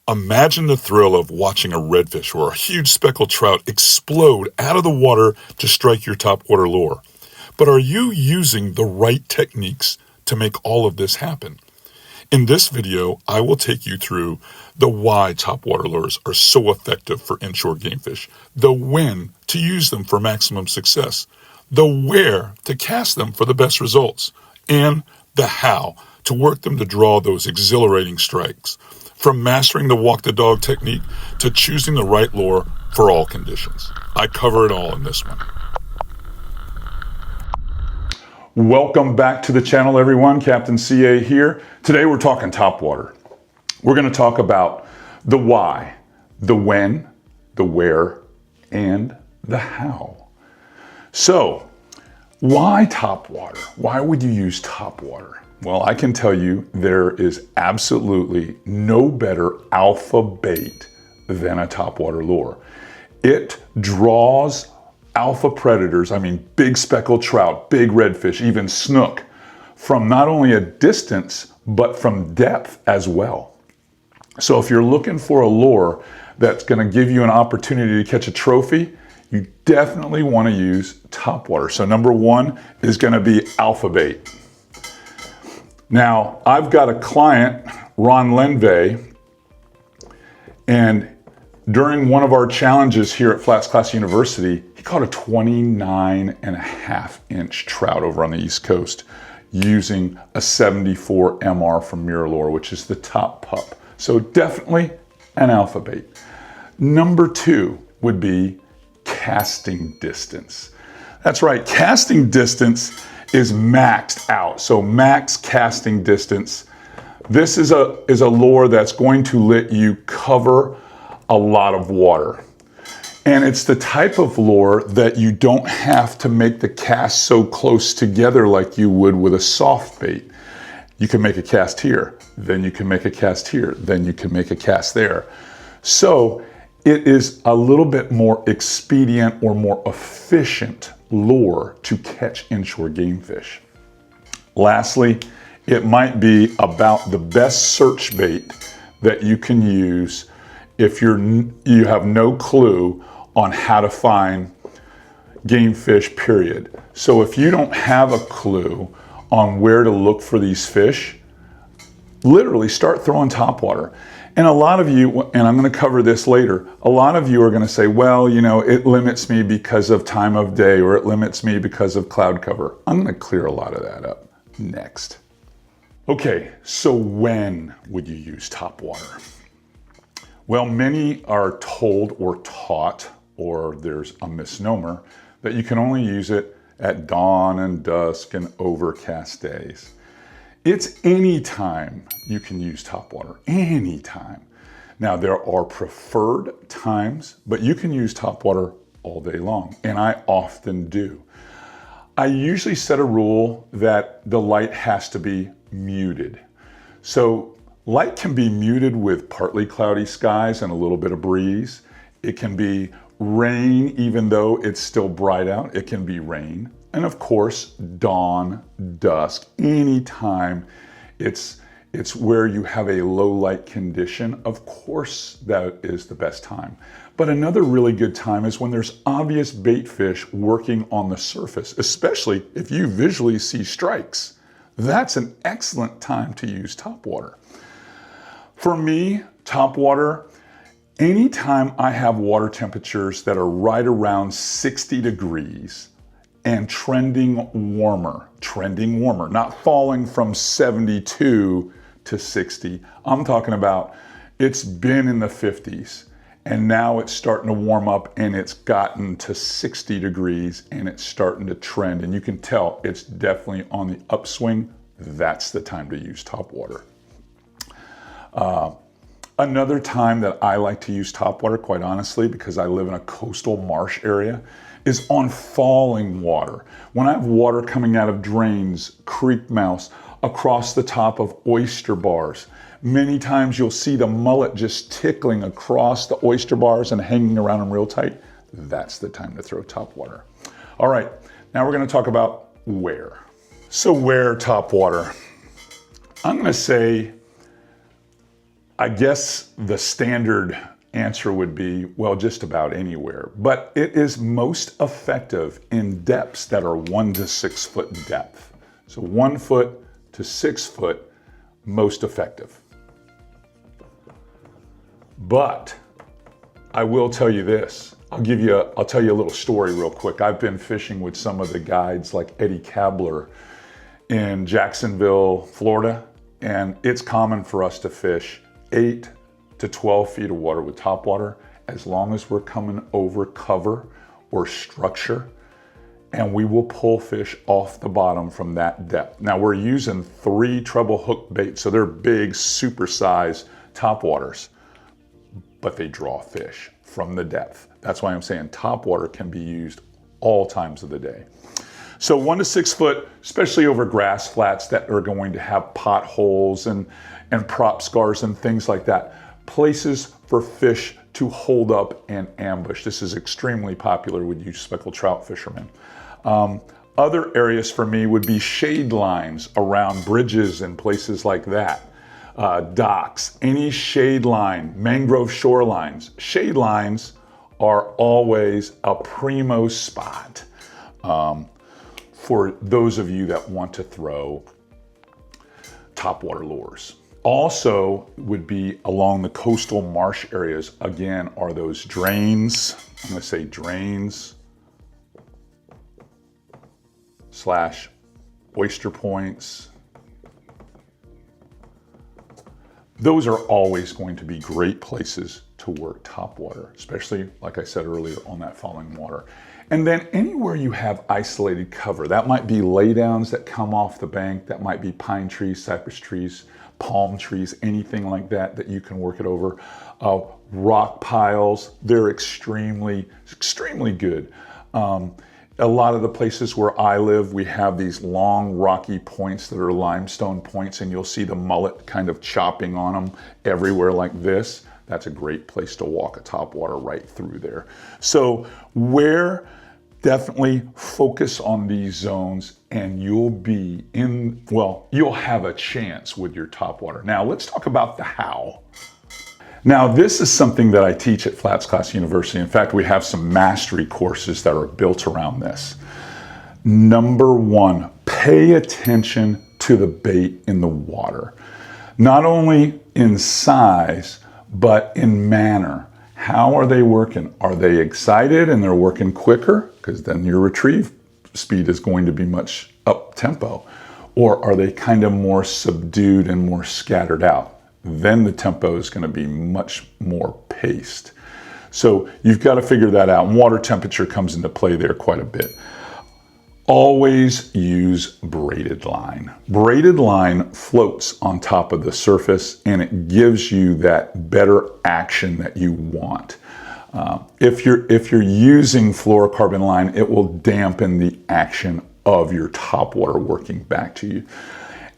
Imagine the thrill of watching a redfish or a huge speckled trout explode out of the water to strike your topwater lure. But are you using the right techniques to make all of this happen? In this video, I will take you through the why topwater lures are so effective for inshore gamefish, the when to use them for maximum success, the where to cast them for the best results, and the how to work them to draw those exhilarating strikes. From mastering the walk the dog technique to choosing the right lure for all conditions. I cover it all in this one. Welcome back to the channel, everyone. Captain CA here. Today we're talking topwater. We're going to talk about the why, the when, the where, and the how. So, why topwater? Why would you use topwater? Well, I can tell you there is absolutely no better alpha bait than a topwater lure. It draws alpha predators, big speckled trout, big redfish, even snook, from not only a distance, but from depth as well. So if you're looking for a lure that's going to give you an opportunity to catch a trophy, you definitely want to use topwater. So number one is going to be alpha bait. Now, I've got a client, Ron Lenve, and during one of our challenges here at FlatsClass University, he caught a 29.5-inch trout over on the East Coast using a 74 MR from Mirrolure, which is the top pup. So definitely an alpha bait. Number two would be casting distance. That's right, casting distance is maxed out. So max casting distance. This is a lure that's going to let you cover a lot of water. And it's the type of lure that you don't have to make the cast so close together like you would with a soft bait. You can make a cast here, then you can make a cast here, then you can make a cast there. So it is a little bit more expedient or more efficient lure to catch inshore gamefish. Lastly, it might be about the best search bait that you can use if you have no clue on how to find gamefish, period. So if you don't have a clue on where to look for these fish, literally start throwing topwater. And a lot of you, and I'm going to cover this later, a lot of you are going to say, well, it limits me because of time of day, or it limits me because of cloud cover. I'm going to clear a lot of that up next. Okay, so when would you use topwater? Well, many are told or taught, or there's a misnomer, that you can only use it at dawn and dusk and overcast days. It's any time you can use topwater, any time. Now, there are preferred times, but you can use topwater all day long, and I often do. I usually set a rule that the light has to be muted. So light can be muted with partly cloudy skies and a little bit of breeze. It can be rain, even though it's still bright out, it can be rain. And of course, dawn, dusk, anytime it's where you have a low light condition, of course that is the best time. But another really good time is when there's obvious bait fish working on the surface, especially if you visually see strikes. That's an excellent time to use topwater. For me, topwater, anytime I have water temperatures that are right around 60 degrees, and trending warmer, not falling from 72 to 60. I'm talking about it's been in the 50s and now it's starting to warm up and it's gotten to 60 degrees and it's starting to trend, and you can tell it's definitely on the upswing. That's the time to use topwater. Another time that I like to use topwater, quite honestly, because I live in a coastal marsh area, is on falling water. When I have water coming out of drains, creek mouths, across the top of oyster bars, many times you'll see the mullet just tickling across the oyster bars and hanging around them real tight. That's the time to throw topwater. All right, now we're going to talk about where. So where topwater? I'm going to say I guess the standard answer would be, well, just about anywhere, but it is most effective in depths that are 1 to 6 foot depth. So 1 foot to 6 foot, most effective. But I will tell you this, I'll tell you a little story real quick. I've been fishing with some of the guides like Eddie Kabler in Jacksonville, Florida, and it's common for us to fish 8 to 12 feet of water with topwater, as long as we're coming over cover or structure, and we will pull fish off the bottom from that depth. Now we're using 3 treble hook baits, so they're big, super size topwaters, but they draw fish from the depth. That's why I'm saying topwater can be used all times of the day. So 1 to 6 foot, especially over grass flats that are going to have potholes and prop scars and things like that. Places for fish to hold up and ambush. This is extremely popular with you speckled trout fishermen. Other areas for me would be shade lines around bridges and places like that. Docks, any shade line, mangrove shorelines. Shade lines are always a primo spot for those of you that want to throw topwater lures. Also would be along the coastal marsh areas, again, are those drains. I'm gonna say drains / oyster points. Those are always going to be great places to work topwater, especially, like I said earlier, on that falling water. And then anywhere you have isolated cover, that might be laydowns that come off the bank, that might be pine trees, cypress trees, palm trees, anything like that that you can work it over. Rock piles, they're extremely good. A lot of the places where I live, we have these long rocky points that are limestone points, and you'll see the mullet kind of chopping on them everywhere like this. That's a great place to walk a topwater right through there. So definitely focus on these zones and you'll have a chance with your topwater. Now let's talk about the how. Now this is something that I teach at FlatsClass University. In fact, we have some mastery courses that are built around this. Number 1, pay attention to the bait in the water. Not only in size, but in manner. How are they working? Are they excited and they're working quicker? Because then your retrieve speed is going to be much up tempo. Or are they kind of more subdued and more scattered out? Then the tempo is going to be much more paced. So you've got to figure that out. And water temperature comes into play there quite a bit. Always use braided line. Braided line floats on top of the surface and it gives you that better action that you want. If you're using fluorocarbon line, it will dampen the action of your topwater working back to you.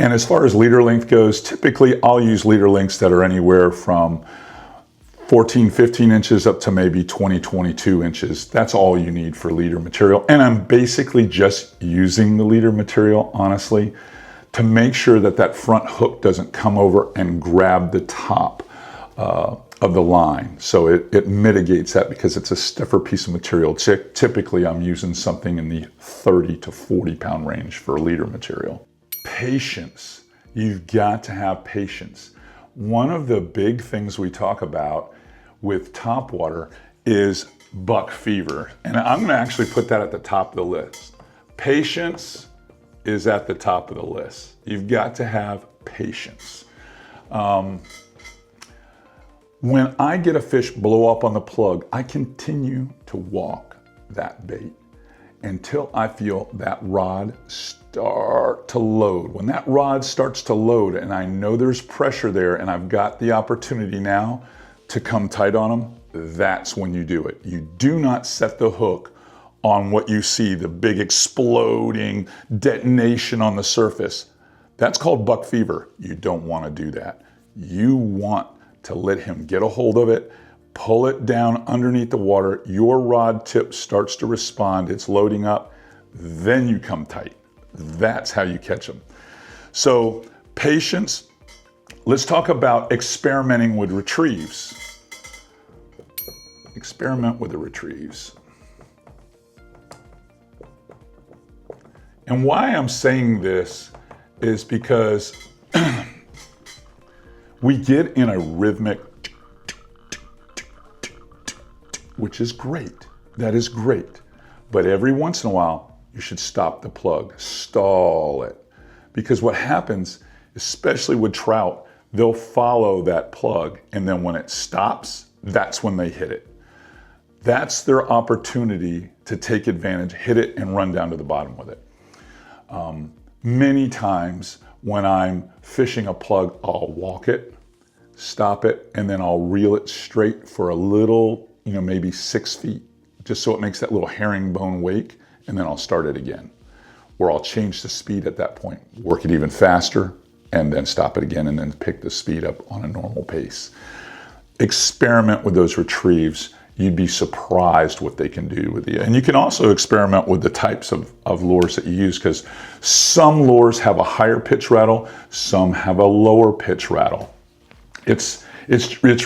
And as far as leader length goes, typically I'll use leader lengths that are anywhere from 14, 15 inches up to maybe 20, 22 inches. That's all you need for leader material. And I'm basically just using the leader material, honestly, to make sure that that front hook doesn't come over and grab the top of the line. So it mitigates that because it's a stiffer piece of material. Typically, I'm using something in the 30 to 40 pound range for leader material. Patience. You've got to have patience. One of the big things we talk about with topwater is buck fever. And I'm going to actually put that at the top of the list. Patience is at the top of the list. You've got to have patience. When I get a fish blow up on the plug, I continue to walk that bait until I feel that rod start to load. When that rod starts to load and I know there's pressure there and I've got the opportunity now to come tight on them, that's when you do it. You do not set the hook on what you see, the big exploding detonation on the surface. That's called buck fever. You don't want to do that. You want to let him get a hold of it, pull it down underneath the water, your rod tip starts to respond, it's loading up, then you come tight. That's how you catch them. So patience, let's talk about experimenting with retrieves. Experiment with the retrieves. And why I'm saying this is because we get in a rhythmic, which is great. That is great. But every once in a while, you should stop the plug, stall it. Because what happens, especially with trout, they'll follow that plug, and then when it stops, that's when they hit it. That's their opportunity to take advantage, hit it, and run down to the bottom with it. Many times when I'm fishing a plug, I'll walk it, stop it, and then I'll reel it straight for a little, maybe 6 feet, just so it makes that little herringbone wake, and then I'll start it again. Or I'll change the speed at that point, work it even faster, and then stop it again, and then pick the speed up on a normal pace. Experiment with those retrieves. You'd be surprised what they can do with you. And you can also experiment with the types of lures that you use, because some lures have a higher pitch rattle, some have a lower pitch rattle. It's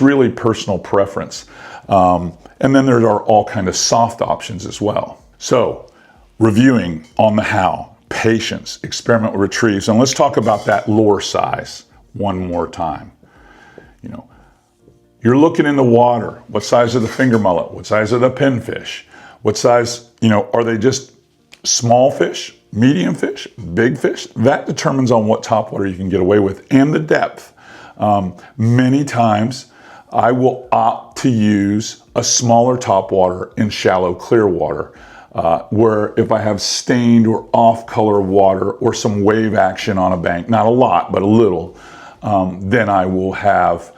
really personal preference. And then there are all kind of soft options as well. So reviewing on the how, patience, experiment with retrieves, and let's talk about that lure size one more time. You're looking in the water. What size are the finger mullet? What size are the pinfish? What size, are they just small fish, medium fish, big fish? That determines on what topwater you can get away with, and the depth. Many times I will opt to use a smaller topwater in shallow clear water, where if I have stained or off color water or some wave action on a bank, not a lot, but a little, then I will have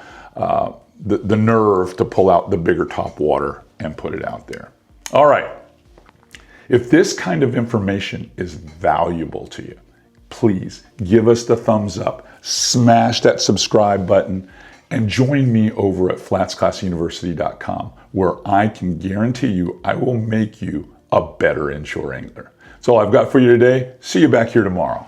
the nerve to pull out the bigger top water and put it out there. All right. If this kind of information is valuable to you, please give us the thumbs up, smash that subscribe button, and join me over at FlatsClassUniversity.com, where I can guarantee you I will make you a better inshore angler. That's all I've got for you today. See you back here tomorrow.